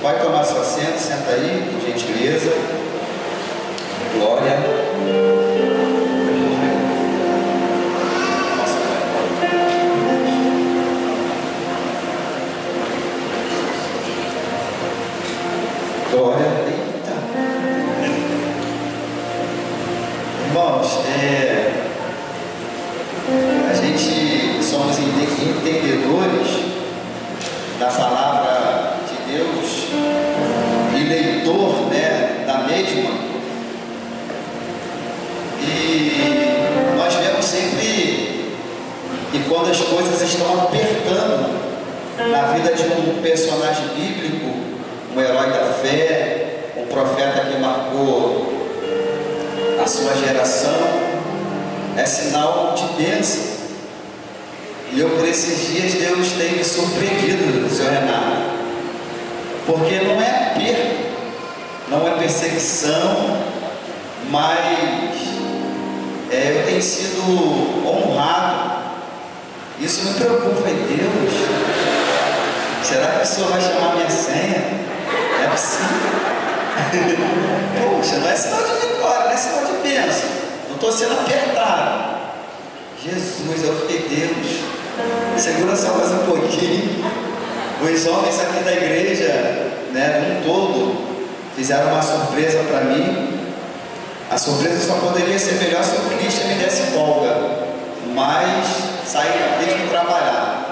Vai tomar seu assento, senta aí, por gentileza. Glória. Glória. Eita. Irmãos, a gente somos entendedores da palavra de Deus e leitor, da mesma, e nós vemos sempre que quando as coisas estão apertando na vida de um personagem bíblico, um herói da fé, um profeta que marcou a sua geração, é sinal de bênção. E eu, por esses dias, Deus tem me surpreendido, Senhor Renato, porque não é perda, não é perseguição, mas eu tenho sido honrado. Isso me preocupa em Deus. Será que o Senhor vai chamar minha senha? É possível. Poxa, não é sinal de vitória, não é sinal de bênção. Não estou sendo apertado. Jesus, eu fiquei, Deus, segura só mais um pouquinho. Os homens aqui da igreja, num todo, fizeram uma surpresa para mim. A surpresa só poderia ser melhor se o Cristo me desse folga, mas saí mesmo trabalhar.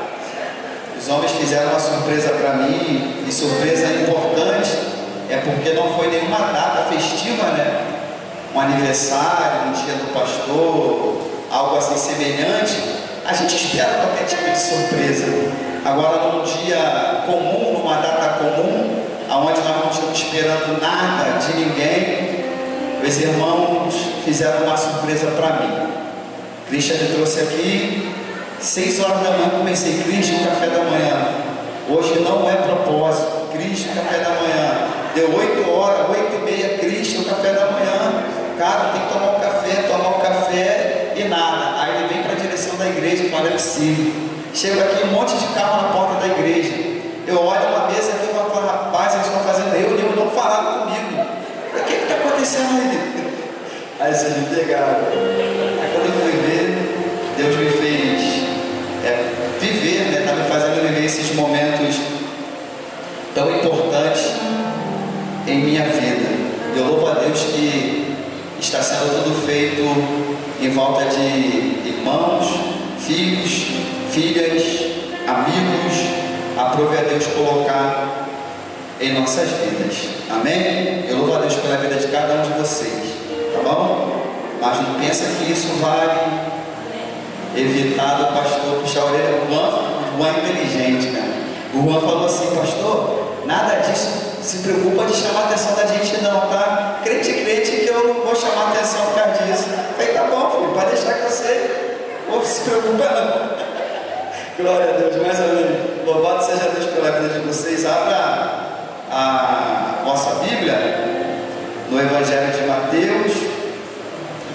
Os homens fizeram uma surpresa para mim, e surpresa importante é porque não foi nenhuma data festiva, um aniversário, um dia do pastor, algo assim semelhante. A gente espera qualquer tipo de surpresa. Agora, num dia comum, numa data comum, onde nós não estamos esperando nada de ninguém, os irmãos fizeram uma surpresa para mim. Cristian me trouxe aqui, 6 horas da manhã, comecei, Cristian, o café da manhã. Hoje não é propósito, Cristian, café da manhã. Deu 8 horas, 8h30, Cristian, o café da manhã. Cara, tem que tomar o café e nada. Aí ele vem para a direção da igreja e fala, é possível. Chega aqui, um monte de carro na porta da igreja. Eu olho uma mesa aqui e falo, rapaz, eles estão fazendo reunião, não falaram comigo. acontecendo aí? Aí vocês me pegaram. Aí quando eu fui ver, Deus me fez viver, né? Está me fazendo viver esses momentos tão importantes em minha vida. Eu louvo a Deus que está sendo tudo feito em volta de irmãos, filhos, filhas, amigos. Aprove a Deus colocar em nossas vidas. Amém? Eu louvo a Deus pela vida de cada um de vocês. Tá bom? Mas não pensa que isso vai evitar do pastor puxar a orelha. O Juan é inteligente, cara. O Juan falou assim: pastor, nada disso se preocupa de chamar a atenção da gente não, tá? Crente que eu não vou chamar a atenção por causa disso. Eu falei: tá bom, filho, pode deixar que você não se preocupa não. Glória a Deus, mais ou menos. Louvado seja Deus pela vida de vocês. Abra a vossa Bíblia no Evangelho de Mateus,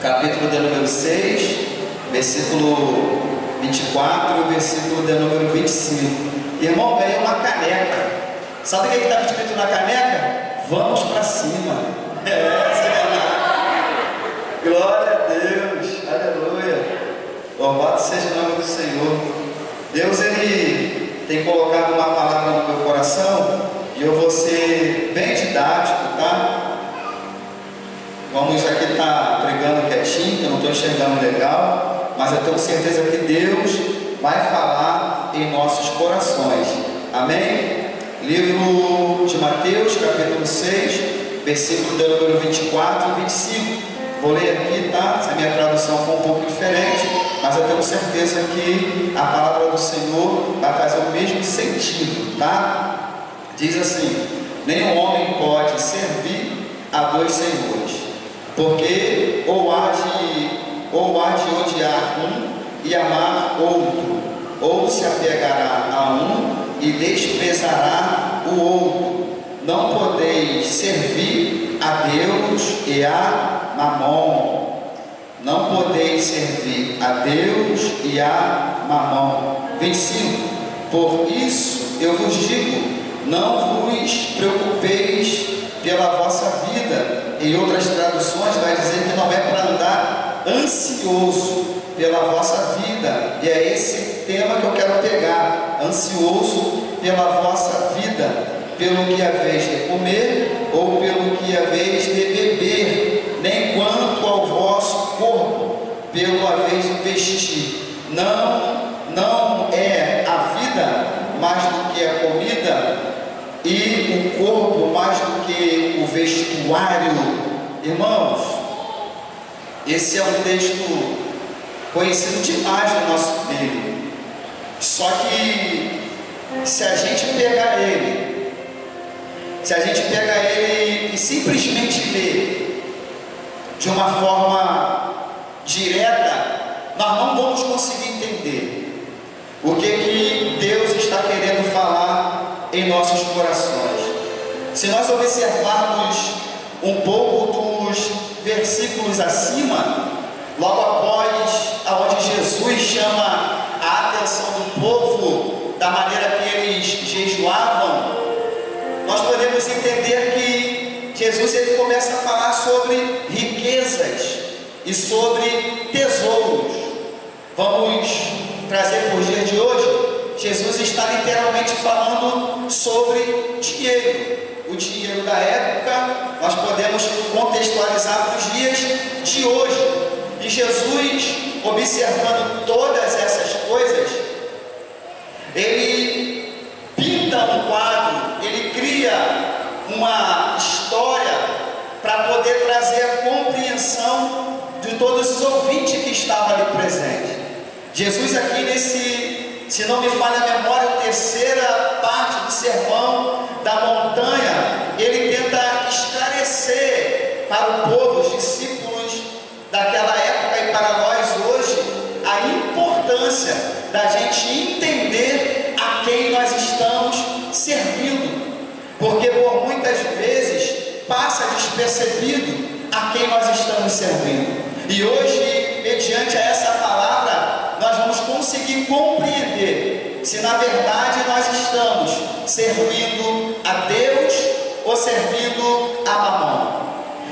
capítulo de número 6, versículo 24, versículo de número 25. Irmão, ganhei uma caneca. Sabe o que estava escrito na caneca? Vamos para cima. Glória a Deus, aleluia. Louvado seja o nome do Senhor. Deus, Ele tem colocado uma palavra no meu coração e eu vou ser bem didático, tá? Vamos aqui estar pregando quietinho, que eu não estou enxergando legal, mas eu tenho certeza que Deus vai falar em nossos corações. Amém? Livro de Mateus, capítulo 6, versículo de número 24 e 25. Vou ler aqui, tá? Se a minha tradução for um pouco diferente, mas eu tenho certeza que a palavra do Senhor vai fazer o mesmo sentido, tá? Diz assim: nenhum homem pode servir a dois senhores, porque ou há de odiar um e amar outro, ou se apegará a um e desprezará o outro. Não podeis servir a Deus e a Mamon. Não podeis servir a Deus e a Mamon. 25. Por isso eu vos digo: não vos preocupeis pela vossa vida. Em outras traduções vai dizer que não é para andar ansioso pela vossa vida. E é esse tema que eu quero pegar: ansioso pela vossa vida, pelo que haveis de comer ou pelo que haveis de beber, nem quanto ao vosso corpo, pelo haveis de vestir. Não é a vida mais do que a comida, e o corpo mais do que o vestuário. Irmãos, esse é um texto conhecido demais no nosso meio. Só que se a gente pegar ele e simplesmente ler de uma forma direta, nós não vamos conseguir entender o que Deus está querendo falar em nossos corações. Se nós observarmos um pouco dos versículos acima, logo após aonde Jesus chama a atenção do povo da maneira que eles jejuavam, nós podemos entender que Jesus ele começa a falar sobre riquezas e sobre tesouros. Vamos trazer por dia de hoje. Jesus está literalmente falando sobre dinheiro. O dinheiro da época, nós podemos contextualizar para os dias de hoje. E Jesus, observando todas essas coisas, ele pinta um quadro, ele cria uma história para poder trazer a compreensão de todos os ouvintes que estavam ali presentes. Jesus aqui se não me falha a memória, a terceira parte do sermão da montanha, ele tenta esclarecer para o povo, os discípulos daquela época e para nós hoje, a importância da gente entender a quem nós estamos servindo, porque por muitas vezes passa despercebido a quem nós estamos servindo. E hoje, mediante a essa palavra, nós vamos conseguir compreender se na verdade nós estamos servindo a Deus ou servindo a Mamon.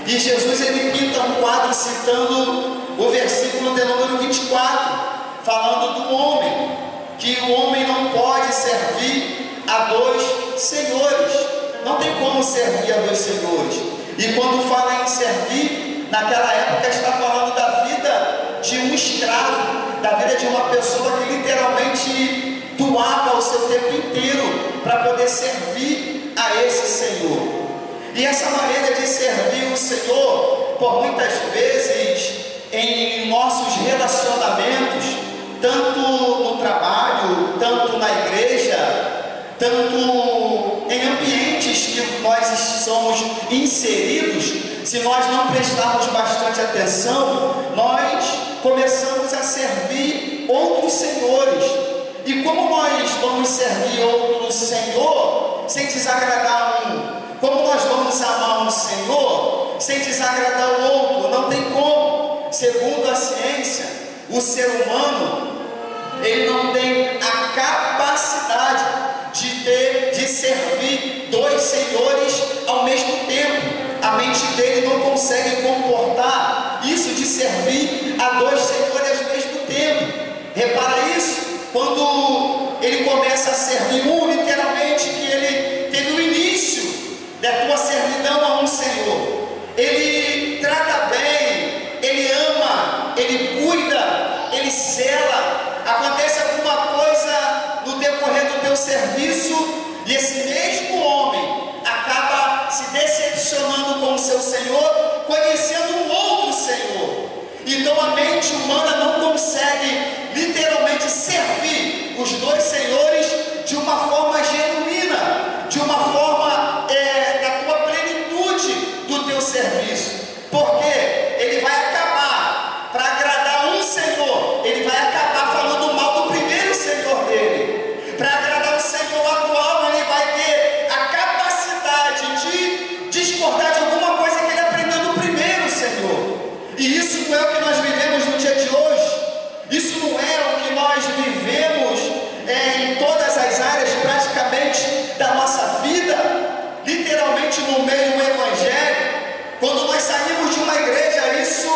E Jesus ele pinta um quadro citando o versículo de número 24, falando do homem, que o homem não pode servir a dois senhores, não tem como servir a dois senhores. E quando fala em servir, naquela época está falando da vida de um escravo, da vida de uma pessoa que literalmente doava o seu tempo inteiro para poder servir a esse Senhor. E essa maneira de servir o Senhor, por muitas vezes em nossos relacionamentos, tanto no trabalho, tanto na igreja, tanto em ambientes que nós somos inseridos, se nós não prestarmos bastante atenção, nós começamos a servir outros senhores. E como nós vamos servir outro Senhor sem desagradar um? Como nós vamos amar um Senhor sem desagradar o outro? Não tem como. Segundo a ciência, o ser humano, ele não tem a capacidade de servir dois senhores ao mesmo tempo. A mente dele não consegue comportar isso de servir a dois senhores ao mesmo tempo. Repara isso. Quando ele começa a servir um, literalmente que ele teve o início da tua servidão a um Senhor. Ele trata bem, ele ama, ele cuida, ele zela. Acontece alguma coisa no decorrer do teu serviço e esse mesmo homem acaba se decepcionando com o seu Senhor, conhecendo um outro Senhor. Então a mente humana não consegue literalmente servir os dois senhores de uma forma genuína, de uma forma da tua plenitude do teu serviço, porque ele vai acabar, para agradar um Senhor, ele vai acabar falando mal do primeiro Senhor dele. Para agradar o Senhor atual, ele vai ter a capacidade de discordar de alguma coisa que ele aprendeu do primeiro Senhor. E isso não é o que nós vivemos no dia de hoje. Isso não é o que nós vivemos em todas as áreas praticamente da nossa vida, literalmente no meio do Evangelho. Quando nós saímos de uma igreja, isso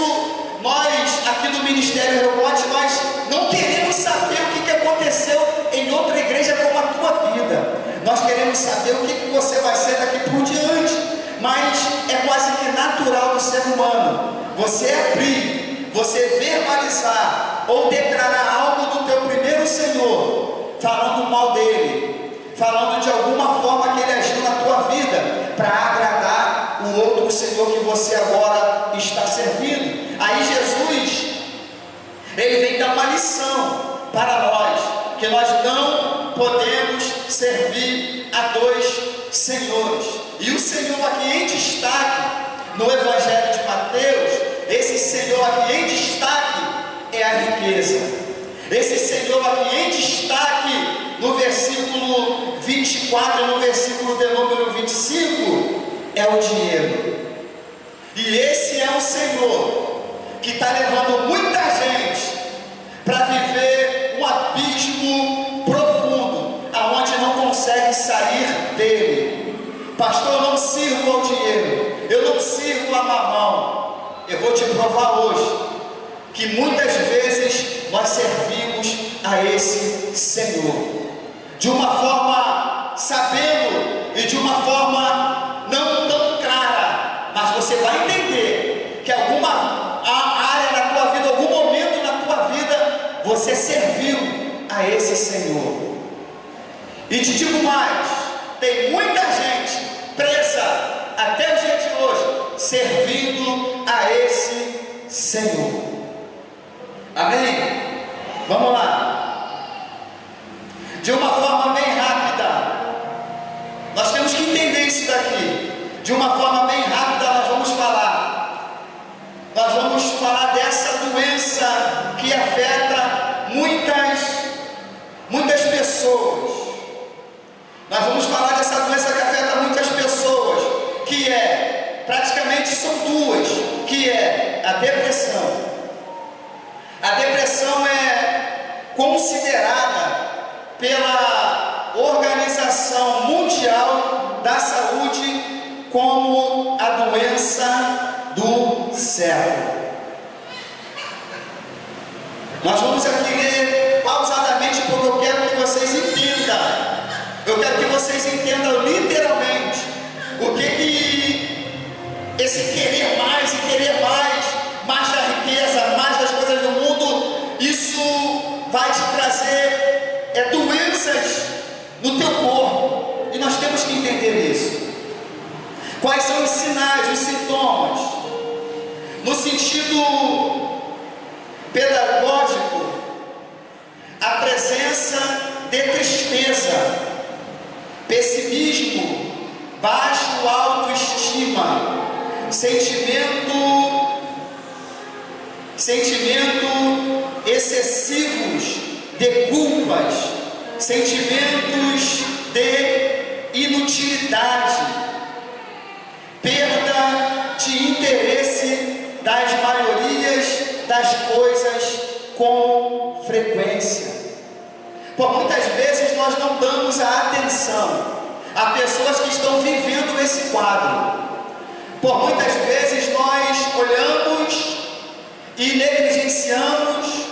nós aqui do Ministério Rebote, nós não queremos saber o que aconteceu em outra igreja como a tua vida. Nós queremos saber o que você vai ser daqui por diante. Mas é quase que natural do ser humano você abrir, você verbalizar ou declarar algo do teu primeiro Senhor, falando mal dele, falando de alguma forma que ele agiu na tua vida para agradar o outro Senhor que você agora está servindo. Aí Jesus, ele vem dar uma lição para nós, que nós não podemos servir a dois senhores. E o Senhor aqui em destaque no Evangelho de Mateus, esse Senhor aqui em destaque é a riqueza. Esse Senhor aqui em destaque no versículo 24, no versículo de número 25, é o dinheiro. E esse é o Senhor que está levando muita gente para viver um abismo profundo, aonde não consegue sair dele. Pastor, eu não sirvo ao dinheiro, eu não sirvo a mamão. Eu vou te provar hoje que muitas vezes nós servimos a esse Senhor de uma forma sabendo e de uma forma não tão clara, mas você vai entender que alguma área da tua vida, algum momento na tua vida, você serviu a esse Senhor. E te digo mais, tem muita gente presa até o dia de hoje, servindo a esse Senhor. Amém? Vamos lá. De uma forma bem rápida, nós temos que entender isso daqui. De uma forma bem rápida nós vamos falar. Nós vamos falar dessa doença que afeta muitas pessoas. Nós vamos falar dessa doença que afeta muitas pessoas, que praticamente são duas, que é a depressão. A depressão é considerada pela Organização Mundial da Saúde como a doença do século. Nós vamos aqui ler pausadamente, porque eu quero que vocês entendam. Eu quero que vocês entendam literalmente o que esse querer mais e querer mais da riqueza, mais das coisas do mundo, isso vai te trazer doenças no teu corpo. E nós temos que entender isso. Quais são os sinais, os sintomas? No sentido pedagógico, a presença de tristeza, pessimismo, baixo autoestima, sentimento excessivos de culpas, sentimentos de inutilidade, perda de interesse das maiorias das coisas com frequência. Por muitas vezes nós não damos a atenção a pessoas que estão vivendo esse quadro. Por muitas vezes nós olhamos e negligenciamos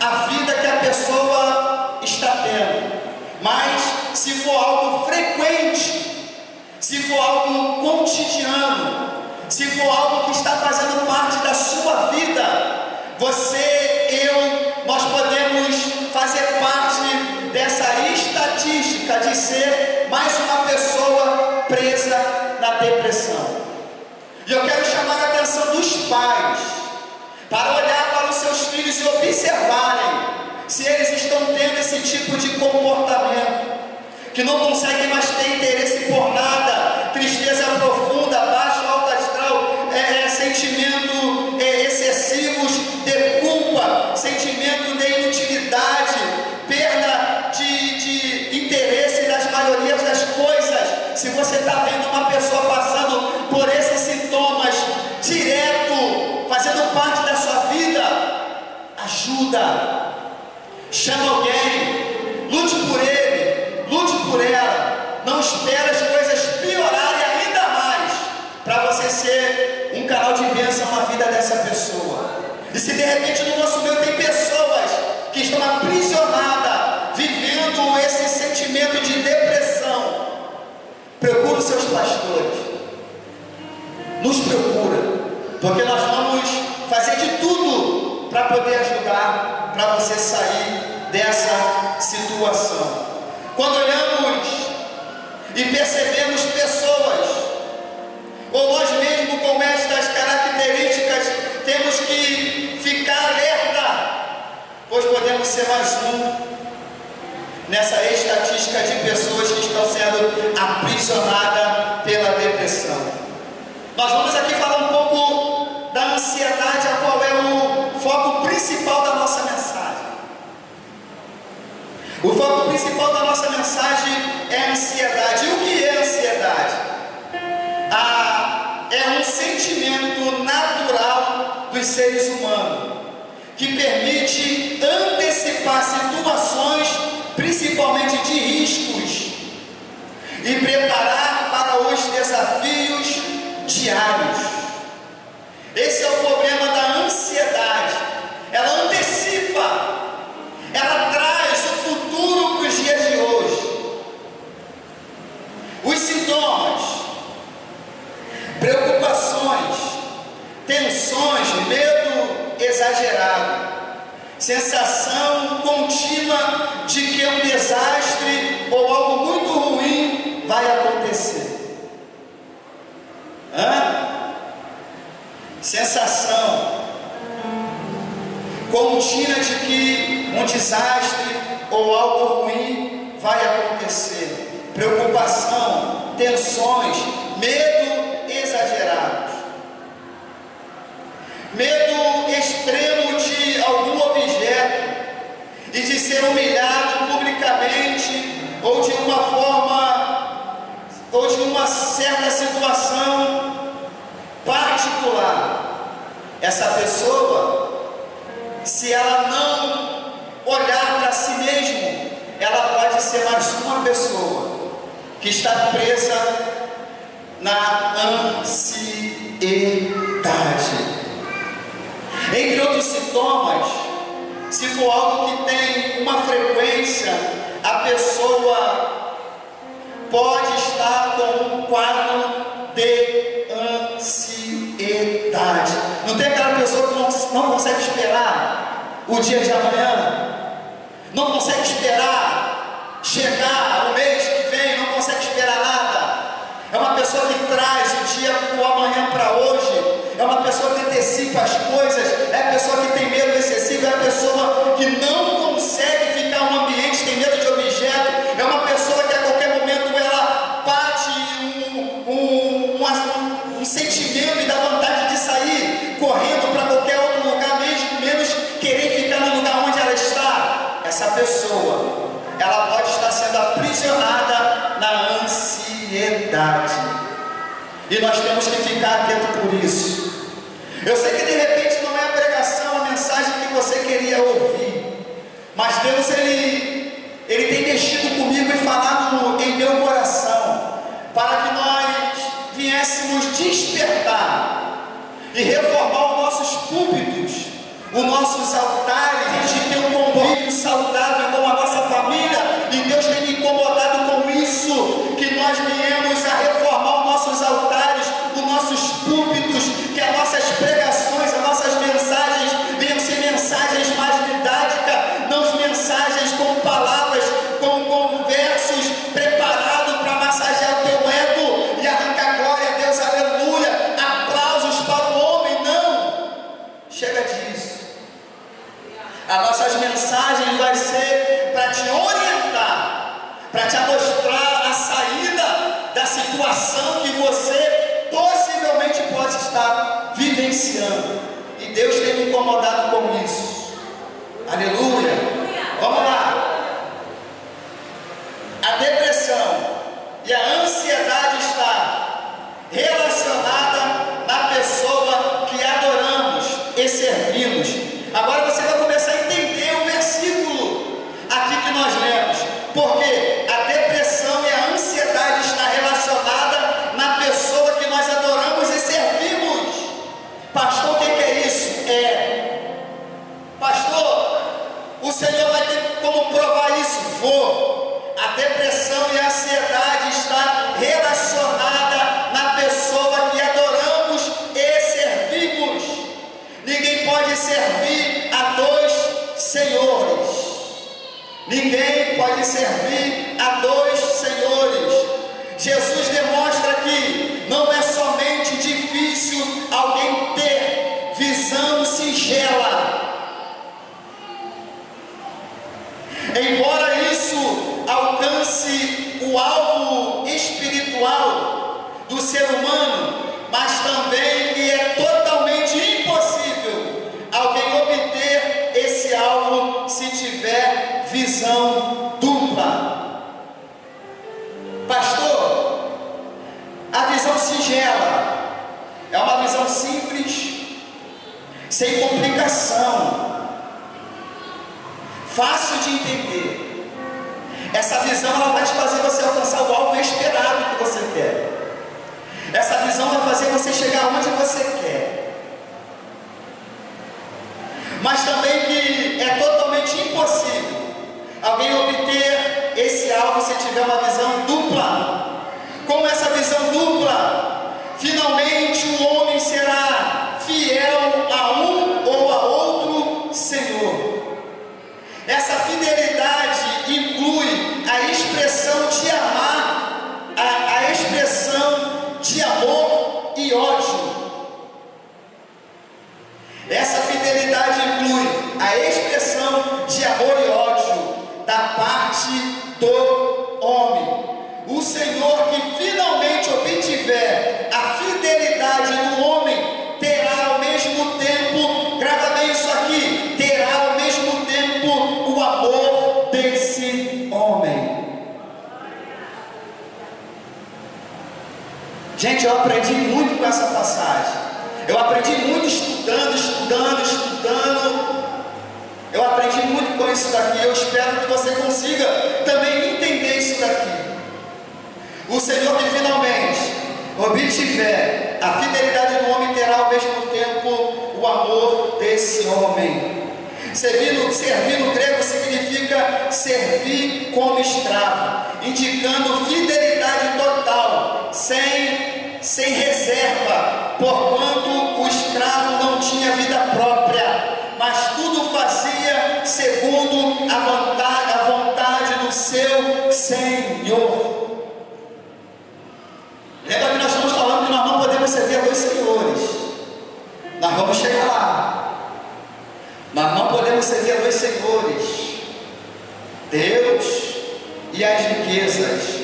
a vida que a pessoa está tendo. Mas se for algo frequente, se for algo cotidiano, se for algo que está fazendo parte da sua vida, nós podemos fazer parte dessa estatística de ser mais uma pessoa presa na depressão. E eu quero chamar a atenção dos pais para olhar para os seus filhos e observarem se eles estão tendo esse tipo de comportamento, que não conseguem mais ter interesse por nada, tristeza profunda, baixo alto astral, sentimento excessivos de culpa, sentimento de inutilidade, perda de interesse das maiorias das coisas. Se você está vendo uma pessoa passando por esses sintomas direto, fazendo parte da sua vida, ajuda, chama alguém, lute por ele, lute por ela. Não espere as coisas piorarem ainda mais para você ser um canal de bênção na vida dessa pessoa. E se de repente no nosso meio tem pessoas que estão aprisionadas, vivendo esse sentimento de depressão, procura os seus pastores, nos procura, porque nós vamos fazer de tudo para poder ajudar, para você sair dessa situação. Quando olhamos e percebemos pessoas, ou nós mesmos com estas características, temos que ficar alerta, pois podemos ser mais um nessa estatística de pessoas que estão sendo aprisionadas pela depressão. Nós vamos aqui falar um pouco da ansiedade, a qual é o foco principal da nossa mensagem. O foco principal da nossa mensagem é a ansiedade. E o que é a ansiedade? É um sentimento natural dos seres humanos, que permite antecipar situações, principalmente de riscos, e preparar para os desafios diários. Esse é o problema da ansiedade. Ela antecipa, ela traz o futuro para os dias de hoje. Os sintomas: preocupações, tensões, medo exagerado, sensação contínua de que um desastre ou algo muito ruim vai acontecer. Sensação contínua de que um desastre ou algo ruim vai acontecer. Preocupação, tensões, medo exagerado, medo extremo de algum objeto e de ser humilhado publicamente, ou de uma forma, ou de uma certa situação particular. Essa pessoa, se ela não olhar para si mesmo, ela pode ser mais uma pessoa que está presa na ansiedade. Entre outros sintomas, se for algo que tem uma frequência, a pessoa pode estar com um quadro de ansiedade. Não tem aquela pessoa que não consegue esperar o dia de amanhã, não consegue esperar chegar o mês que vem, não consegue esperar nada. É uma pessoa que traz o dia, o amanhã para hoje. É uma pessoa que antecipa as coisas. É a pessoa que tem medo excessivo. É a pessoa que não consegue ficar no ambiente, tem medo de objeto. É uma pessoa que a qualquer momento ela bate um sentimento e dá vontade de sair correndo para qualquer outro lugar, mesmo menos querer ficar no lugar onde ela está. Essa pessoa, ela pode estar sendo aprisionada na ansiedade. E nós temos que ficar atento por isso. Eu sei que de repente não é a pregação, a mensagem que você queria ouvir, mas Deus ele tem mexido comigo e falado em meu coração, para que nós viéssemos despertar e reformar os nossos púlpitos, os nossos altares, de ter um convívio saudável com a nossa família. E Deus tem me incomodado com isso, que nós viemos a reformar os nossos altares, os nossos púlpitos, que as nossas pregações, as nossas mensagens venham ser mensagens mais didáticas, não mensagens com palavras, com versos preparados para massagear o teu ego e arrancar glória a Deus, aleluia, aplausos para o homem. Não, chega disso. As nossas mensagens vai ser para te orientar, para te mostrar a saída da situação que você possivelmente pode estar vivenciando. E Deus tem me incomodado com isso. Aleluia. Vamos lá. A depressão e a ansiedade está relacionada na pessoa que adoramos e servimos. Agora você vai começar a entender o versículo aqui que nós lemos, porque a depressão e a ansiedade está relacionada na pessoa que nós adoramos e servimos. Pastor, o que é isso? Pastor, o Senhor vai ter como provar isso? Vou. A depressão e a ansiedade está relacionada na pessoa que adoramos e servimos. Ninguém pode servir a dois senhores. Ninguém pode servir a dois senhores. Jesus demonstra que não é somente difícil alguém ter visão singela. Embora isso alcance o alvo espiritual do ser humano, mas também que é totalmente impossível alguém obter esse alvo se tiver visão dupla. Pastor, a visão singela é uma visão simples, sem complicação, fácil de entender. Essa visão ela vai te fazer você alcançar o alvo esperado que você quer. Essa visão vai fazer você chegar onde você quer. Mas também que é totalmente impossível alguém obter esse alvo se tiver uma visão dupla. Com essa visão dupla, finalmente o homem será fiel a um ou a outro Senhor. Essa fidelidade inclui a expressão de amar, a expressão de amor e ódio. Essa fidelidade inclui a expressão de amor e ódio da parte do homem. O Senhor que finalmente obtiver a fidelidade do homem terá ao mesmo tempo, grava bem isso aqui, terá ao mesmo tempo o amor desse homem. Gente, eu aprendi muito com essa passagem. Eu aprendi muito estudando. Eu aprendi muito com isso daqui. Eu espero que você consiga também entender isso daqui. O Senhor que finalmente obtiver a fidelidade do homem terá ao mesmo esse homem. Servir no grego significa servir como escravo, indicando fidelidade total, sem reserva, porquanto o escravo não tinha vida própria, mas tudo fazia segundo a vontade do seu Senhor. Lembra que nós estamos falando que nós não podemos servir a dois senhores. Nós vamos chegar lá. Nós não podemos servir a dois senhores, Deus e as riquezas.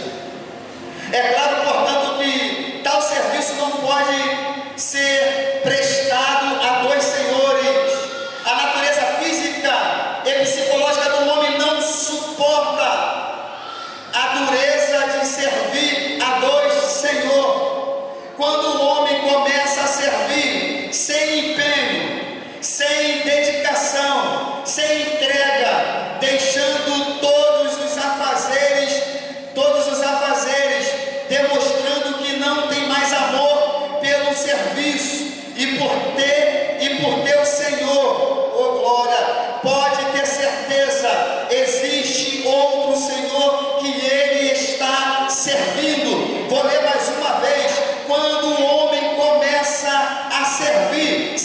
É claro, portanto, que tal serviço não pode ser prestado a dois senhores. A natureza física e psicológica do homem não suporta a dureza de servir a dois senhores. Quando o homem começa a servir sem empenho, sem dedicação, sem entrega, deixando todos os afazeres, demonstrando que não tem mais amor pelo serviço e por ter o Senhor, oh glória, pode ter certeza, existe outro Senhor que ele está servindo. Vou ler mais uma vez. Quando o homem começa a servir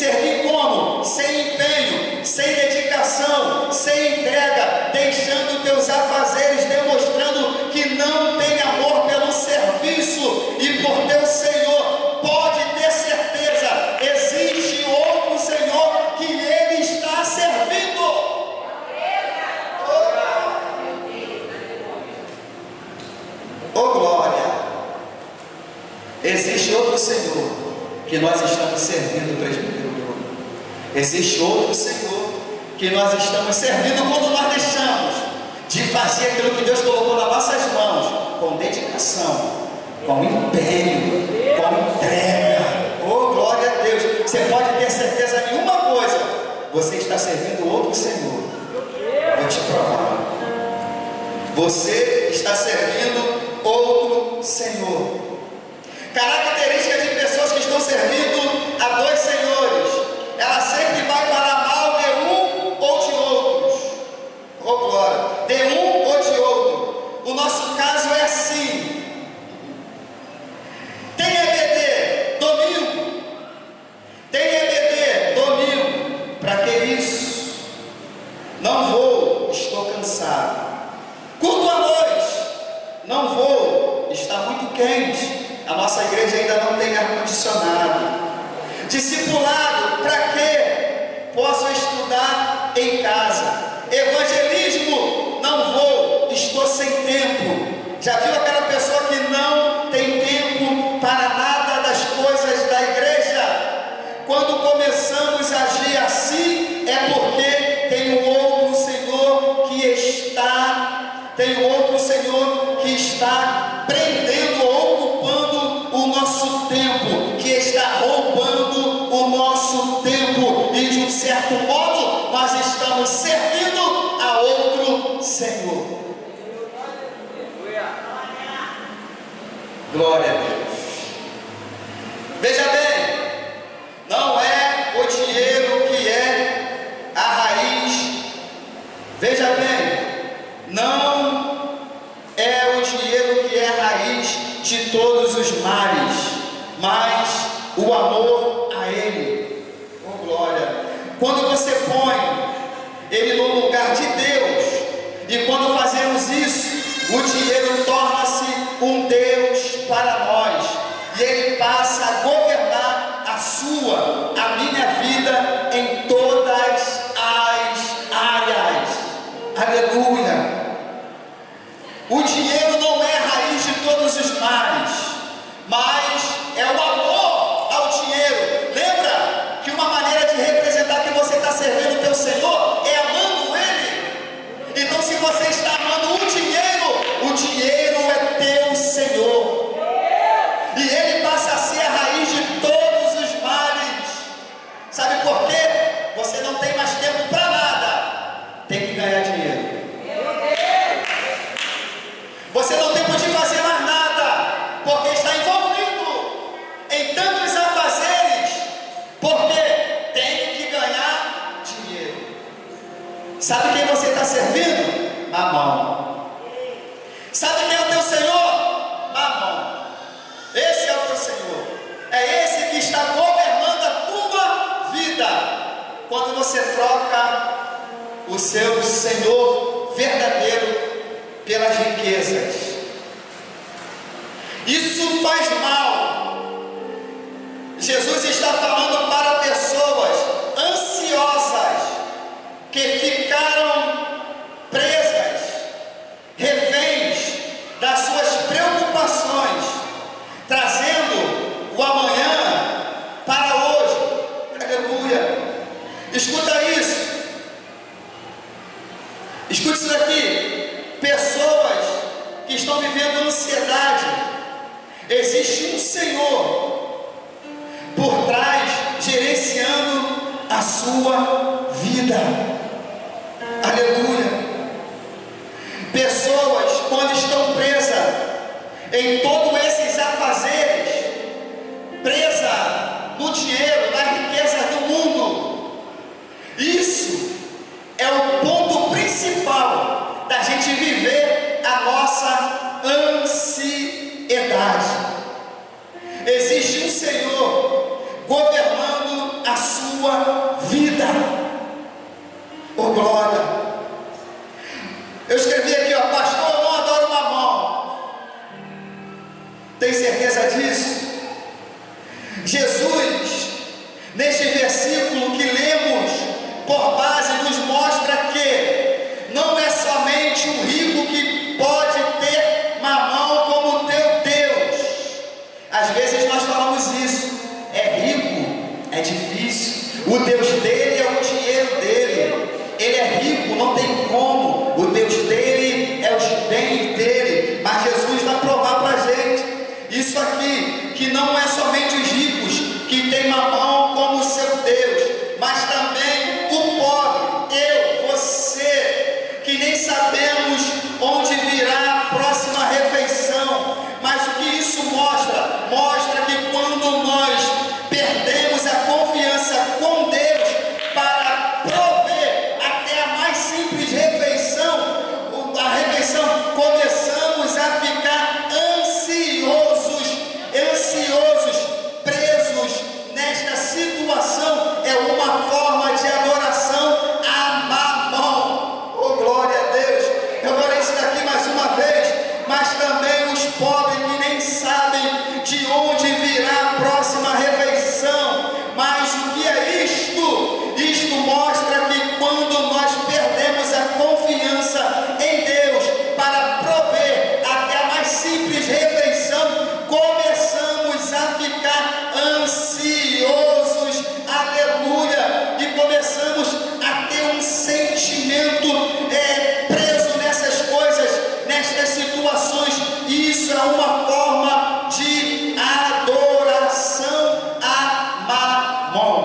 como? Sem empenho, sem dedicação, sem entrega, deixando teus afazeres, demonstrando que não tem amor pelo serviço e por teu Senhor, pode ter certeza, existe outro Senhor que ele está servindo. Oh glória! Existe outro Senhor que nós estamos servindo, presbítero Bruno. Existe outro Senhor que nós estamos servindo quando nós deixamos de fazer aquilo que Deus colocou nas nossas mãos, com dedicação, com empenho, com entrega. Oh glória a Deus! Você pode ter certeza de uma coisa: você está servindo outro Senhor. Vou te provar. Você está servindo outro Senhor. Características de pessoas que estão servindo a dois senhores: ela sempre vai falar mal de um ou de outros. Oh glória! De um ou de outro. O nosso caso é assim. Tem EBD domingo. Tem EBD domingo. Para que isso? Não vou, estou cansado. Culto à noite. Não vou, está muito quente. A nossa igreja ainda não tem ar-condicionado. Discipulado, para quê? Posso estudar em casa. Evangelismo, não vou, estou sem tempo. Já viu aquela pessoa que não tem tempo para nada das coisas da igreja? Quando começamos a agir assim, é porque tem um outro Senhor que está prendendo ou ocupando o nosso tempo, que está roubando o nosso tempo, e de um certo modo nós estamos servindo a outro Senhor. Glória a Deus. Veja bem, não é o dinheiro que é a raiz. Veja bem, não é o dinheiro que é a raiz de todos os males, mas o amor a Ele. Oh glória! Quando você põe Ele no lugar de Deus, e quando fazemos isso, o dinheiro torna-se um Deus para nós, e Ele passa a governar a minha vida em todas as áreas. Aleluia! O dinheiro não é a raiz de todos os males, mas é o amor ao dinheiro. Lembra que uma maneira de representar que você está servindo o teu Senhor é amando Ele. Então, se você está amando o dinheiro é teu Senhor, e Ele passa a ser a raiz de todos os males. Sabe quem você está servindo? Mamão. Sabe quem é o teu Senhor? Mamão. Esse é o teu Senhor. É esse que está governando a tua vida. Quando você troca o seu Senhor verdadeiro pelas riquezas, isso faz mal. Jesus está falando para pessoas ansiosas que ficaram presas, reféns das suas preocupações, trazendo o amanhã para hoje. Aleluia. Escuta isso. Escute isso daqui. Pessoas que estão vivendo ansiedade. Existe um Senhor por trás, gerenciando a sua vida. Aleluia. Pessoas, quando estão presas em todos esses afazeres, presa no dinheiro, na riqueza do mundo, isso é o ponto principal da gente viver a nossa ansiedade. Existe um Senhor governando a sua vida. Oh glória. Eu escrevi aqui, ó, pastor, eu não adoro mamão. Tem certeza disso? Jesus, neste versículo que lemos por base, nos mostra que não é somente o rico que pode ter mamão como teu Deus. Às vezes nós falamos isso. É rico, é difícil. O Deus dele é o dinheiro dele. Ele é rico, não tem como. O Deus dele é os bens dele. Mas Jesus vai provar para a gente isso aqui, que não é somente os ricos que têm mamão como seu Deus, mas também o pobre, eu, você, que nem sabemos onde virá a próxima refeição. Mas o que isso mostra? Mostra que quando nós perdemos a confiança com Deus para prover até a mais simples refeição, começamos a ficar ansiosos, presos nesta situação. É uma forma de adoração a mamão. Oh glória a Deus. Eu falei isso daqui mais uma vez. Mas também os pobres que nem sabem de onde virá a próxima refeição. Mas o que é isto? Isto mostra que quando nós perdemos a confiança em Deus para prover até a mais simples refeição, começamos a ficar ansiosos, aleluia, e começamos a ter um sentimento preso nessas coisas, nestas situações. Isso é uma forma de adoração a mamão.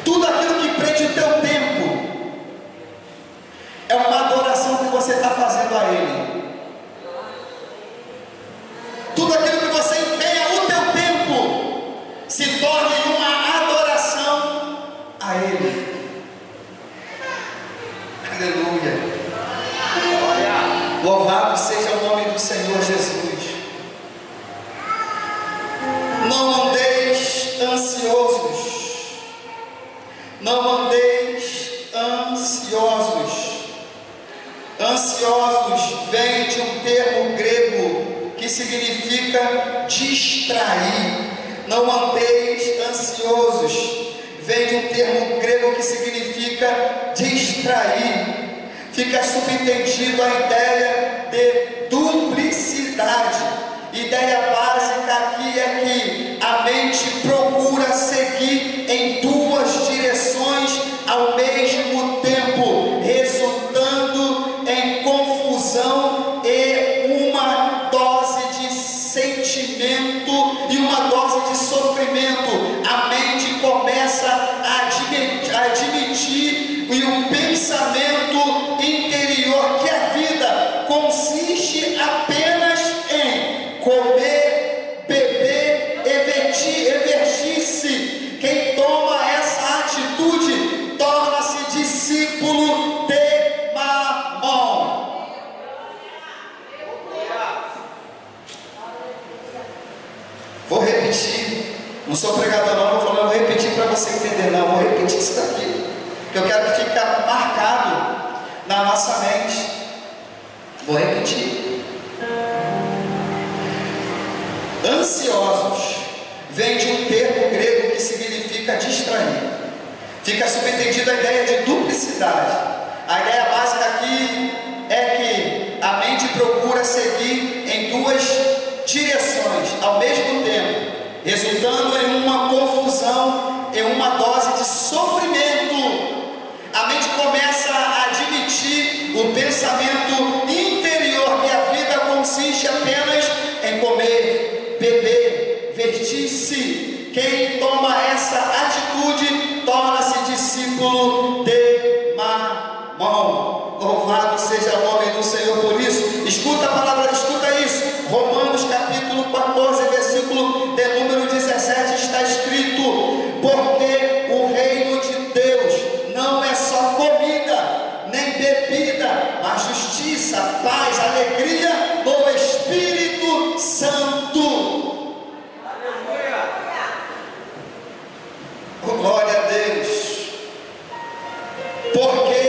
Tudo aquilo que prende o teu tempo é uma adoração que você está fazendo a Ele. Tudo aquilo que você empenha o teu tempo se torna uma adoração a Ele. Aleluia. Louvado seja o nome do Senhor Jesus. Não andeis ansiosos. Não andeis ansiosos. Ansiosos vem de um termo grego que significa distrair. Não andeis ansiosos vem de um termo grego que significa distrair. Fica subentendido a ideia de duplicidade. Ideia básica aqui é que a mente procura seguir em duas direções ao mesmo tempo, resultando em confusão e uma dose de sentimento e uma dose de sofrimento. A mente começa a admitir e um pensamento interior que a vida consiste apenas em comer, beber e vestir-se. Quem toma essa atitude repetir. Não sou pregador não, vou falar, eu vou repetir para você entender, não, eu vou repetir isso daqui, que eu quero que fique marcado na nossa mente. Vou repetir. Ansiosos vem de um termo grego que significa distrair. Fica subentendido a ideia de duplicidade. A ideia básica aqui é que a mente procura seguir em duas direções ao mesmo tempo, resultando em uma confusão, em uma dose de sofrimento. A mente começa a admitir o pensamento interior que a vida consiste apenas em comer, beber, vestir-se. Quem toma essa atitude torna-se discípulo de Mamon. Louvado seja o nome do Senhor por isso. Escuta a palavra, escuta isso. Romanos capítulo 14, versículo de número 17 está escrito: porque o reino de Deus não é só comida, nem bebida, mas justiça, paz, alegria no Espírito Santo. Aleluia! Oh, glória a Deus. Porque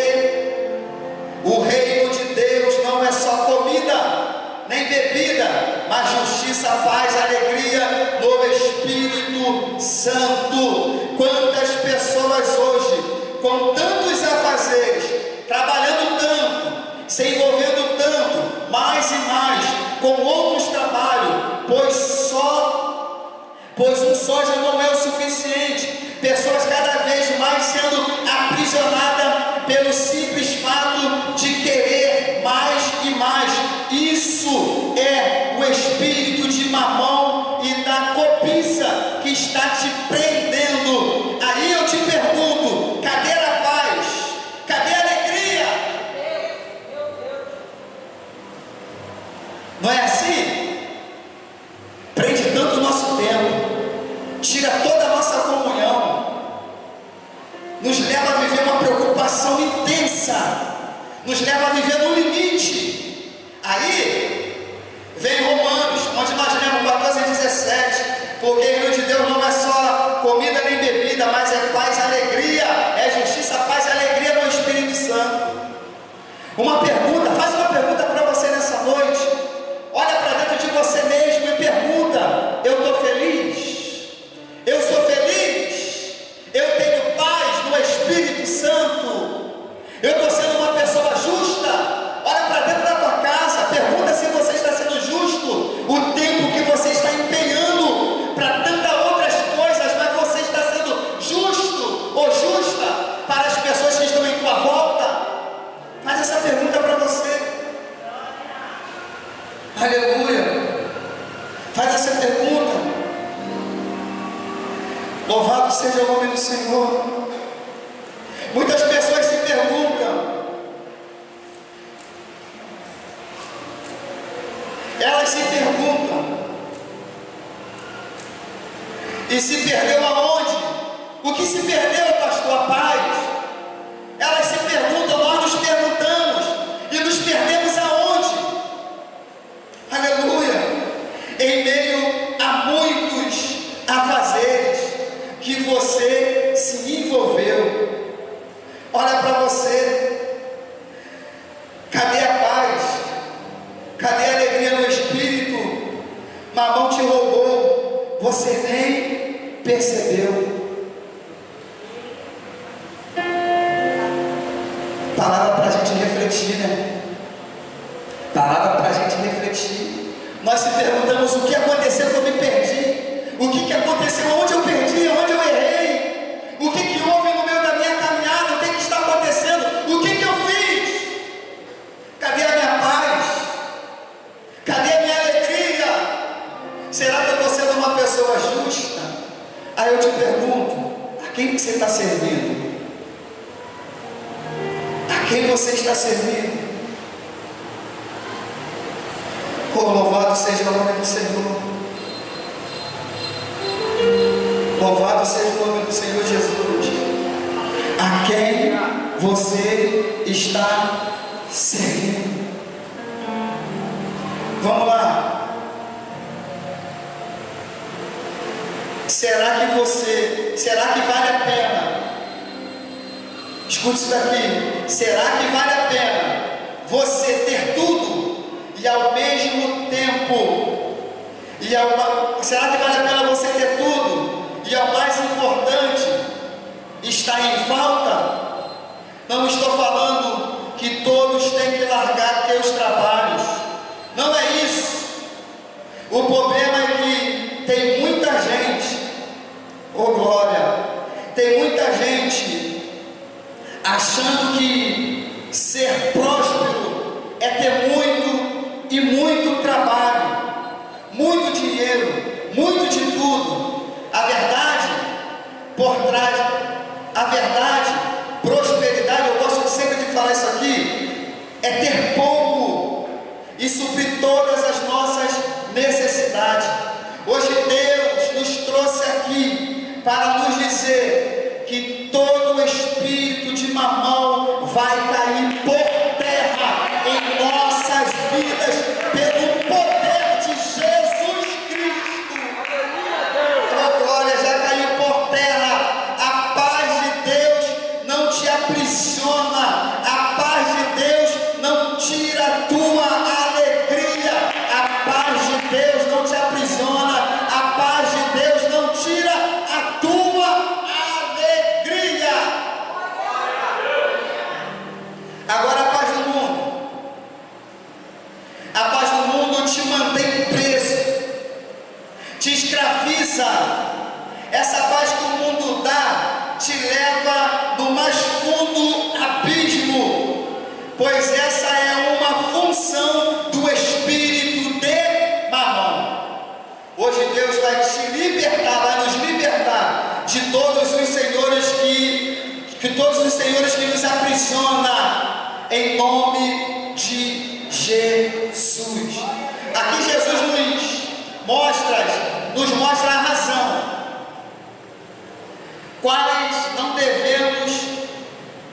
o reino de Deus não é só comida, nem bebida, mas justiça, paz, alegria no Espírito Santo. Quantas pessoas hoje, com tantos afazeres, trabalhando tanto, se envolvendo tanto, mais e mais, com outros trabalhos, pois um só já não é o suficiente. Pessoas cada vez mais sendo aprisionadas pelo simples fato de querer mais e mais. Isso é o espírito de Mamon e da cobiça que está te prendendo. Aí eu te pergunto: cadê a paz? Cadê a alegria? Não é assim? Prende tanto o nosso tempo, tira toda a nossa comunhão, nos leva a viver uma preocupação intensa, nos leva a viver no limite. Aí vem Romanos, onde nós lemos 14 e 17, porque o reino de Deus não é só comida nem bebida, mas é paz e alegria, é justiça, paz e alegria no Espírito Santo. Uma pergunta, faz uma pergunta para você nessa noite. Olha para dentro de você mesmo e pergunta: eu estou feliz? Eu sou feliz? Eu tenho paz no Espírito Santo? Eu estou sendo uma pessoa justa? Olha para dentro da tua casa, pergunta se você está sendo justo. O tempo que você está empenhando para tantas outras coisas, mas você está sendo justo ou justa para as pessoas que estão em tua volta? Faz essa pergunta para você. Aleluia. Faz essa pergunta. Louvado seja o nome do Senhor. Muitas pessoas se perguntam, elas se perguntam: e se perdeu aonde? O que se perdeu, pastor? A paz. Elas se perguntam, nós nos perguntamos, e nos perdemos aonde? Aleluia. Em meio a muitos afazeres que você se envolveu. Olha para você. Cadê a paz? Cadê a alegria no Espírito? Mamão te roubou, você nem percebeu. Palavra para a gente refletir, né? Palavra para a gente refletir. Nós se perguntamos: o que aconteceu que eu me perdi? O que aconteceu? Onde eu perdi? Onde eu errei? O que houve no meio da minha caminhada? O que está acontecendo? O que eu fiz? Cadê a minha paz? Cadê a minha alegria? Será que eu estou sendo uma pessoa justa? Aí eu te pergunto: a quem você está servindo? A quem você está servindo? Oh, louvado seja o nome do Senhor. Louvado seja o nome do Senhor Jesus. A quem você está servindo? Vamos lá. será que vale a pena? Escute isso daqui. Será que vale a pena você ter tudo e ao mesmo tempo, será que vale a pena você ter tudo e ao mais importante, estar em falta? Não estou falando que todos têm que largar teus trabalhos. Não é isso. O problema é que tem muita gente, oh glória, tem muita gente achando que ser próspero é ter muito e muito trabalho, muito dinheiro, muito de tudo. A verdade, prosperidade, eu gosto sempre de falar isso aqui, é ter pouco e suprir todas as nossas necessidades. Hoje Deus nos trouxe aqui para nos dizer que todo espírito de mamão vai cair por terra em nossas vidas pelo poder de Jesus Cristo. Oh glória, já caiu por terra. A paz de Deus não te aprisiona, a paz de Deus não tira a tua alegria, a paz de Deus não te aprisiona, a paz de Deus não tira a tua alegria. Agora a paz do mundo te mantém preso, te escraviza. Essa paz que o mundo dá te leva no mais fundo abismo, pois essa é uma função do espírito de Mamon. Hoje Deus vai te libertar, vai nos libertar de todos os senhores que nos aprisionam, em nome de Jesus. Aqui Jesus nos mostra a razão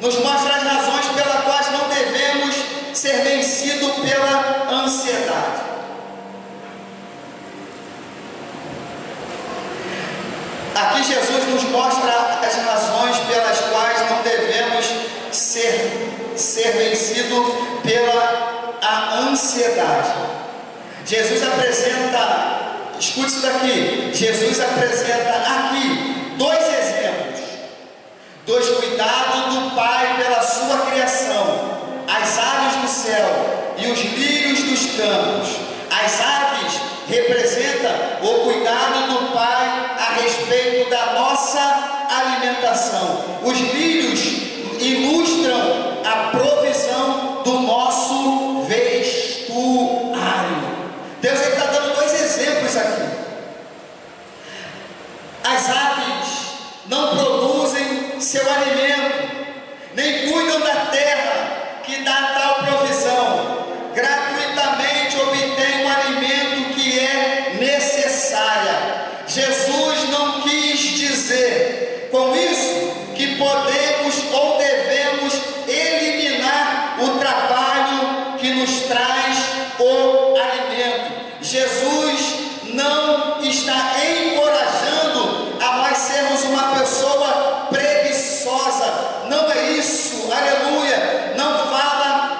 nos mostra as razões pelas quais não devemos ser vencidos pela ansiedade. Aqui Jesus nos mostra as razões pelas quais não devemos ser vencidos pela ansiedade. Jesus apresenta, escute isso daqui, Jesus apresenta aqui dois exemplos dos cuidados do Pai pela sua criação: as aves do céu e os lírios dos campos. As aves representam o cuidado do Pai a respeito da nossa alimentação. Os lírios ilustram a provisão do nosso vestuário. Deus está dando dois exemplos aqui. As aves não produzem seu alimento, nem cuidam da terra que dá tal provisão. Gratuitamente obtém um alimento que é necessária. Jesus não quis dizer com isso que podemos ou devemos eliminar o trabalho que nos traz o alimento. Jesus não está encorajando a nós sermos uma pessoa preguiçosa. Não é isso, aleluia. Não fala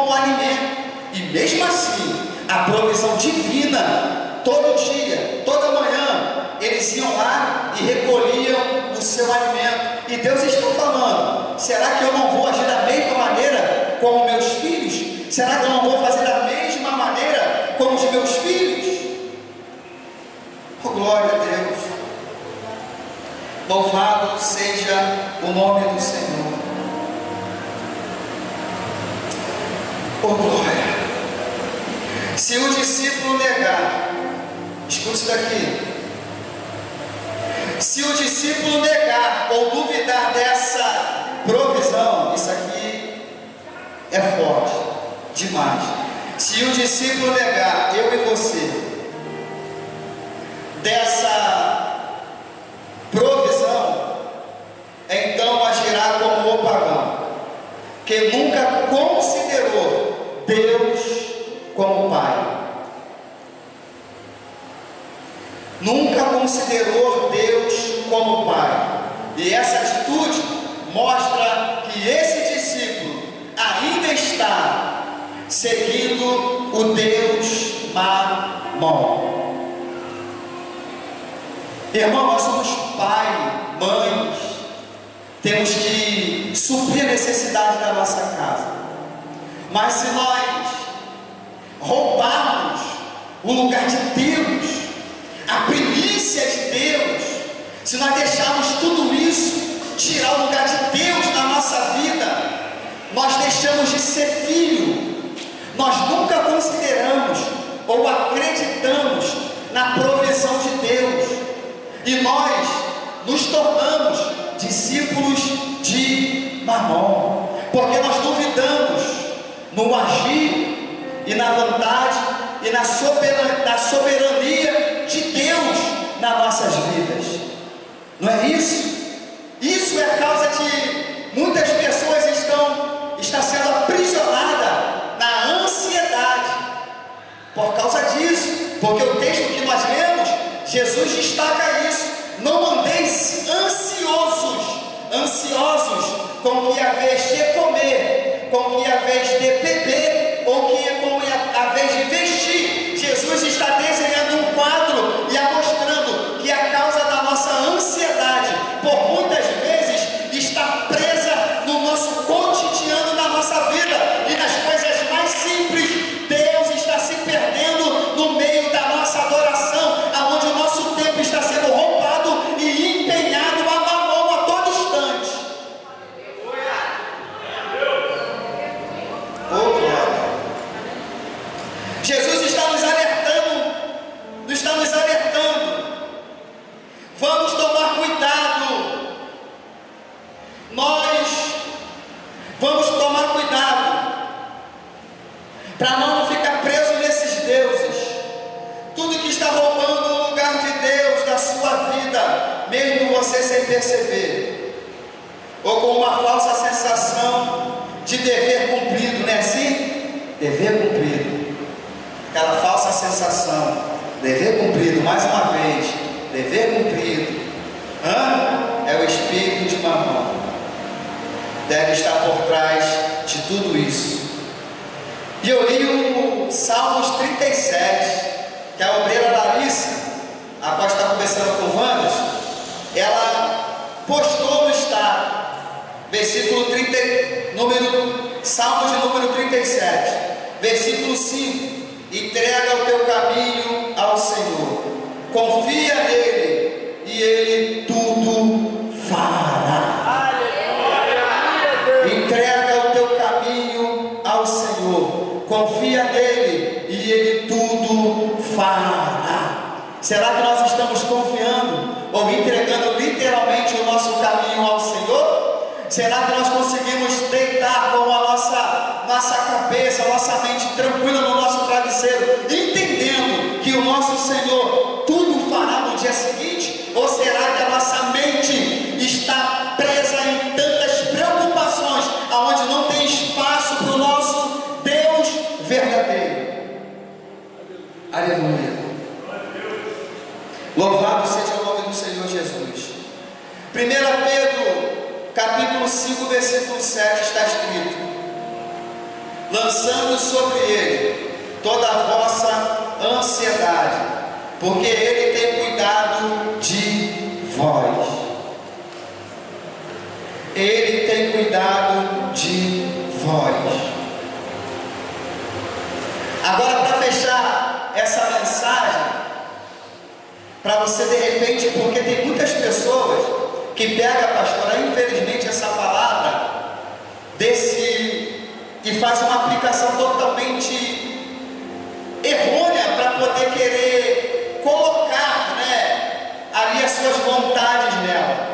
como alimento. E mesmo assim, a provisão divina, todo dia, toda manhã, eles iam lá e recolhiam o seu alimento. E Deus está falando: será que eu não vou agir da mesma maneira com meus filhos? Será que eu não vou fazer da mesma maneira com os meus filhos? Oh, glória a Deus! Louvado seja o nome do Senhor. Oh, glória! Se o discípulo negar, escute isso daqui. Se o discípulo negar ou duvidar dessa provisão, isso aqui é forte demais. Se o discípulo negar, eu e você, dessa provisão, então agirá como o pagão, que nunca considerou Deus como Pai. Nunca considerou Deus como Pai. E essa atitude mostra que esse discípulo ainda está seguindo o Deus Mamon. Irmão, nós somos pai, mães, temos que suprir a necessidade da nossa casa. Mas se nós roubarmos o lugar de Deus, a primícia de Deus, se nós deixarmos tudo isso tirar o lugar de Deus na nossa vida, nós deixamos de ser filho. Nós nunca consideramos ou acreditamos na provisão de Deus, e nós nos tornamos discípulos de Mamon, porque nós duvidamos no agir e na vontade e na soberania de Deus nas nossas vidas. Não é isso? Isso é a causa de muitas pessoas estão sendo aprisionadas na ansiedade por causa disso, porque o texto que nós lemos, Jesus destaca isso: não andeis ansiosos com o que haveis de comer, com o que haveis de beber, ou com o que haveis de vestir. Jesus está desenhando um quadro e mostrando que a causa da nossa ansiedade, por muitas vezes, está presa no nosso cotidiano, na nossa vida, e nas coisas mais simples. Deus está se perdendo no meio da nossa adoração, aonde o nosso tempo está sendo roubado e empenhado a Mamon a todo instante. Oh, glória! Jesus está nos alertando. Vamos tomar cuidado. Nós vamos tomar cuidado para não ficar preso nesses deuses. Tudo que está roubando o lugar de Deus da sua vida, mesmo você sem perceber, ou com uma falsa sensação de dever cumprido, não é assim? Dever cumprido. Aquela falsa sensação, dever cumprido, mais uma vez, dever cumprido. É o espírito de Mamon. Deve estar por trás de tudo isso. E eu li o Salmos 37, que a obreira Larissa, após estar conversando com o Wanderson, ela postou no estado, Salmo de número 37, versículo 5: entrega o teu caminho ao Senhor, confia nele e ele tudo fará. Entrega o teu caminho ao Senhor, confia nele e ele tudo fará. Será que nós estamos confiando ou entregando literalmente o nosso caminho ao Senhor? Será que nós conseguimos deitar com a nossa cabeça, a nossa mente tranquila no nosso travesseiro, entendendo que o nosso Senhor tudo fará no dia seguinte? Ou será que a nossa mente está presa em tantas preocupações, aonde não tem espaço para o nosso Deus verdadeiro? Aleluia! Louvado seja o nome do Senhor Jesus. 1 Pedro capítulo 5, versículo 7 está escrito: lançando sobre ele toda a vossa ansiedade, porque ele tem cuidado de vós. Ele tem cuidado de vós. Agora, para fechar essa mensagem, para você de repente, porque tem muitas pessoas que pegam, pastora, infelizmente essa palavra e faz uma aplicação totalmente errônea para poder querer colocar, ali as suas vontades nela.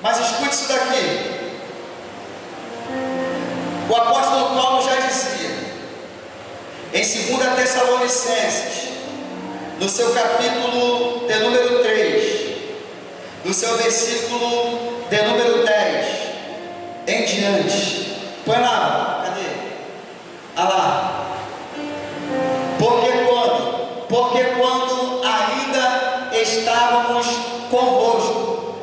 Mas escute isso daqui. O apóstolo Paulo já dizia em 2 Tessalonicenses, no seu capítulo de número 3, no seu versículo de número 10 em diante. Põe lá, cadê? Ah lá. Porque quando ainda estávamos convosco,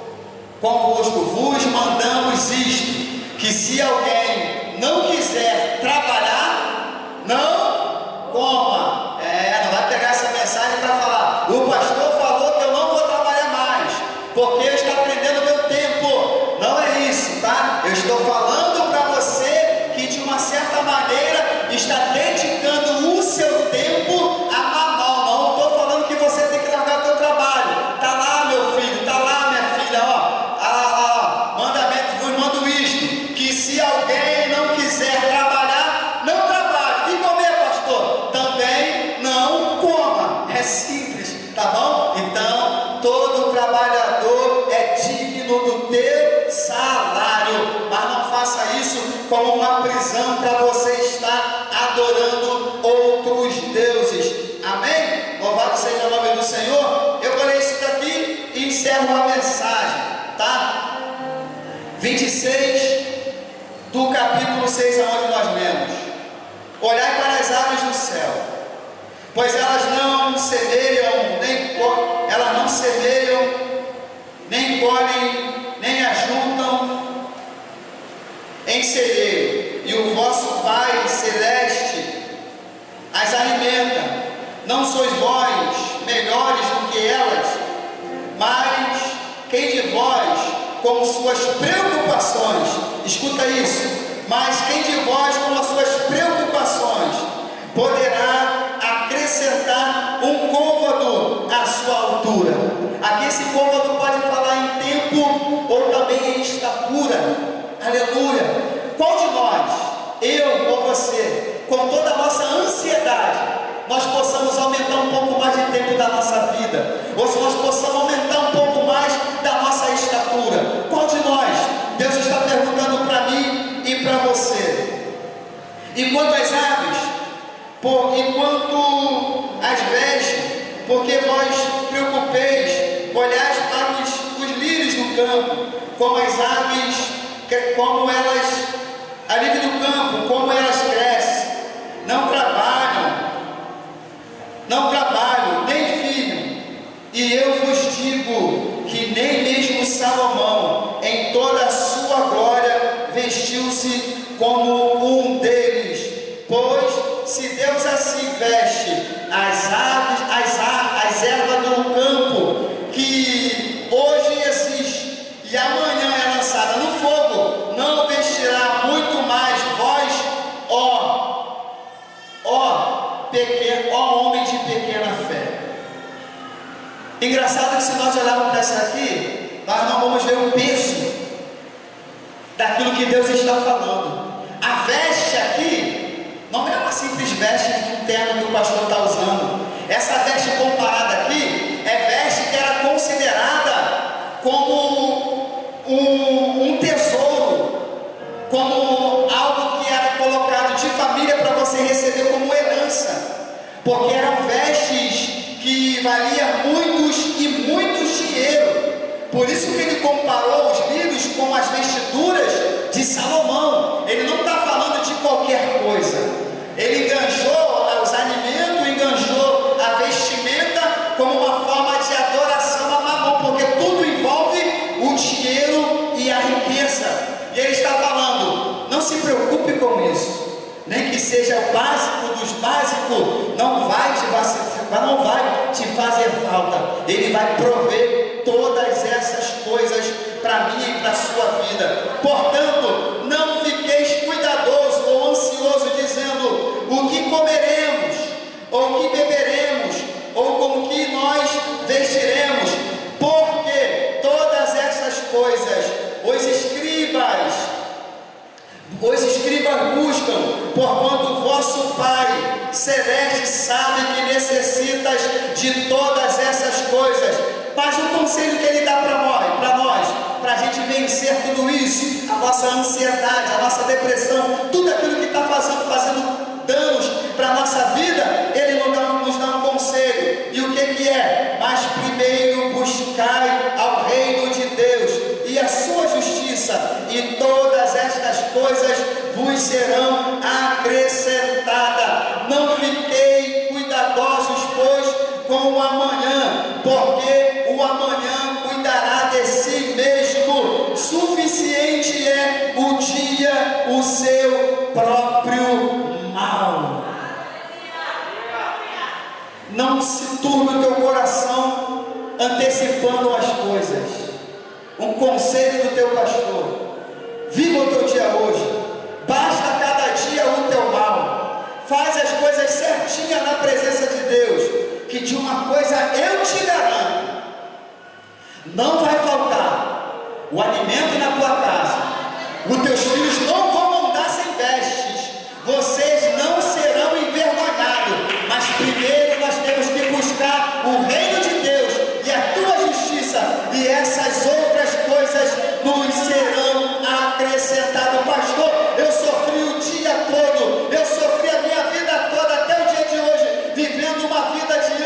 vos mandamos isto, que se alguém não quiser trabalhar, não coma. Não vai pegar essa mensagem para falar, o pastor falou que eu não vou trabalhar mais, porque está prendendo meu tempo. Não é isso, tá? Eu estou falando para você que de uma certa maneira está dedicando o seu tempo a mamão. Não estou falando que você tem que largar o teu trabalho. Tá lá, meu filho, tá lá, minha filha, mandamento, vos mando isto, que se alguém não quiser trabalhar, não trabalhe. E comer, pastor? Também não coma. É simples, tá bom? Então, todo trabalhador é digno do teu salário, mas não faça isso como uma prisão para você estar adorando outros deuses. Amém? Louvado seja o nome do Senhor. Eu vou ler isso daqui e encerro a mensagem, tá? 26 do capítulo 6, aonde nós lemos: olhai para as aves do céu, pois elas não semeiam, nem colhem, nem ajuntam em celeiro, e o vosso Pai Celeste as alimenta. Não sois vós melhores do que elas? Mas quem de vós, com suas preocupações, escuta isso, mas quem de vós, com as suas preocupações, poderá acrescentar um côvado à sua altura? Aqui esse côvado pode falar em tempo ou também em estatura. Aleluia. Qual de nós, eu ou você, com toda a nossa ansiedade, nós possamos aumentar um pouco mais de tempo da nossa vida, ou se nós possamos aumentar um pouco mais da nossa estatura? Qual de nós? Deus está perguntando para mim e para você. E quanto às aves, enquanto as vestes, porque vós preocupeis, olhais para os lírios do campo, como as aves, como elas, a nível do campo, como elas crescem, não trabalham, nem filham. E eu vos digo que nem mesmo Salomão, em toda a sua glória, vestiu-se como um deles. Pois se Deus assim veste as aves, as ervas do campo, que hoje existe e amanhã é lançada no fogo, não vestirá muito mais vós, ó homem de pequena fé. Engraçado que se nós olharmos para isso aqui, nós não vamos ver o peso daquilo que Deus está falando. A veste aqui não é uma simples veste de um terno que o pastor está usando. Essa veste comparada aqui é veste que era considerada como um tesouro, como algo que era colocado de família para você receber como herança, porque eram vestes que valiam muitos e muitos dinheiro. Por isso que ele comparou os lírios com as vestiduras de Salomão. Ele não está falando de qualquer coisa. Ele enganchou os alimentos, enganchou a vestimenta como uma forma de adoração a Mamon, porque tudo envolve o dinheiro e a riqueza. E ele está falando, não se preocupe com isso, nem que seja o básico dos básicos, não vai te fazer falta. Ele vai prover todas essas coisas para mim e para a sua vida. Portanto, não fiqueis cuidadoso ou ansioso dizendo o que comeremos, ou o que beberemos, ou com que nós vestiremos, porque todas essas coisas os escribas buscam, porquanto vosso Pai Celeste sabe que necessitas de todas essas coisas. Mas o conselho que Ele dá para nós, para a gente vencer tudo isso, a nossa ansiedade, a nossa depressão, tudo aquilo que está fazendo danos para a nossa vida, Ele nos dá um conselho. E o que é? Mas primeiro buscai ao reino de Deus e a sua justiça, e todas estas coisas vos serão acrescentadas. Não fiquei cuidadosos, pois, com o amanhã, porque o amanhã cuidará de si mesmo. Suficiente é o dia o seu próprio mal. Não se turbe o teu coração antecipando as coisas. Um conselho do teu pastor: viva o teu dia hoje, basta cada dia o teu mal, faz as coisas certinhas na presença de Deus, que de uma coisa eu te garanto, não vai faltar o alimento na tua casa, os teus filhos não vão andar sem vestes, vocês não serão envergonhados. Mas primeiro nós temos que buscar o reino de Deus e a tua justiça, e essas outras coisas nos serão acrescentadas. Pastor, eu sofri o dia todo, eu sofri a minha vida toda até o dia de hoje, vivendo uma vida de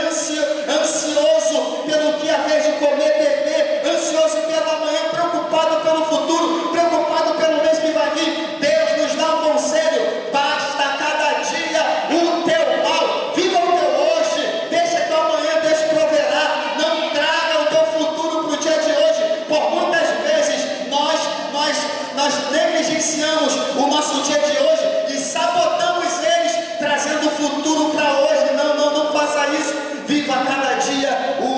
ansioso pelo que a vez de comer, beber, ansioso pelo amanhã, preocupado pelo futuro, preocupado pelo mês que vai vir. Deus nos dá um conselho: basta cada dia o teu mal, viva o teu hoje, deixa que amanhã Deus proverá. Não traga o teu futuro para o dia de hoje. Por muitas vezes nós negligenciamos o nosso dia de hoje e sabotamos eles, trazendo o futuro para hoje. Não faça isso. Viva cada dia o